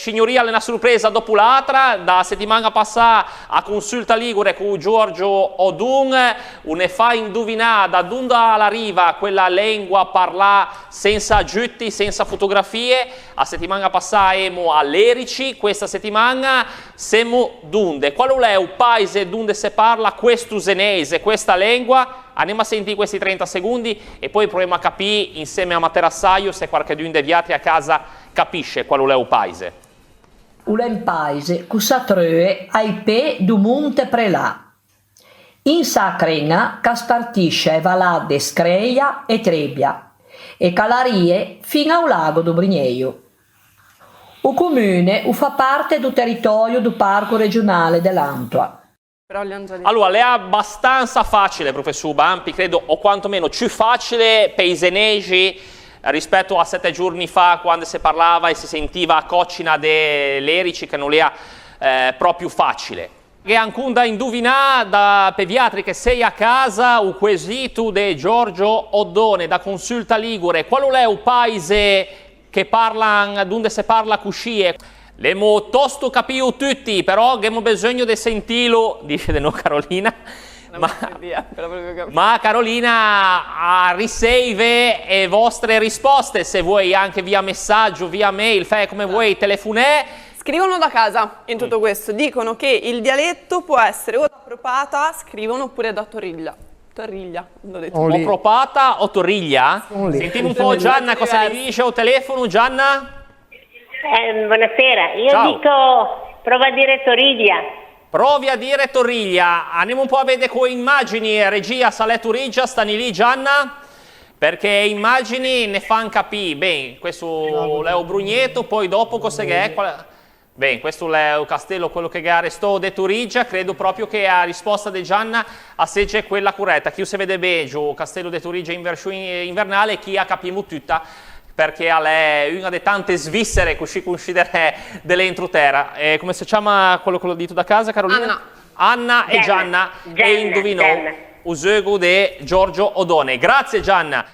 signoria una sorpresa dopo l'altra, da settimana passata a Consulta Ligure con Giorgio Odun, ne fa indovinare da dove alla riva quella lingua parla senza aggiunti, senza fotografie. La settimana passata siamo all'Erici, questa settimana siamo dunde. Qual è il paese dove si parla questo senese, questa lingua? Andiamo a sentire questi 30 secondi e poi proviamo a capire insieme a Materassaio se qualcuno dei viati a casa capisce qual è il paese. Un paese che si trova ai piedi del Monte Prelà. In Sacrena che spartisce le valade Screia e Trebbia e Calarie fino al lago do Brigneio. Il comune fa parte del territorio del Parco regionale dell'Antua. Allora, è abbastanza facile, professor Bampi, credo, o quantomeno più facile per i senesi rispetto a 7 giorni fa, quando si parlava e si sentiva a Coccina dell'Erici, che non è proprio facile. E ancora da indovinare da pediatri che sei a casa il quesito di Giorgio Oddone da Consulta Ligure. Qual è il paese che parla, dove si parla cuscie? L'abbiamo tosto capito tutti, però abbiamo bisogno di sentirlo, dice di no Carolina. Ma Carolina riceve le vostre risposte, se vuoi anche via messaggio, via mail, fai come vuoi, telefonè. Scrivono da casa in tutto questo, dicono che il dialetto può essere o da Propata, scrivono, oppure da Torriglia. Torriglia, l'ho detto. O Propata o Torriglia? Sentiamo un po' Gianna cosa ne dice al telefono, Gianna? Buonasera, io Ciao. dico, prova a dire Toriglia. Provi a dire Torriglia, andiamo un po' a vedere con immagini, regia Salè Torriglia, stani lì Gianna? Perché immagini ne fanno capire, bene, questo è il Brugneto, poi dopo cosa è? Bene, questo è il castello, quello che arrestò De Torriglia, credo proprio che la risposta di Gianna asseggia quella corretta. Chi si vede bene il castello De Torriglia in versione invernale, chi ha capito tutta, perché è una delle tante svizzere che si considera dell'entroterra. Come si chiama quello che l'ho detto da casa, Carolina? Anna e Gianna, e indovinò il gioco di Giorgio Odone. Grazie Gianna.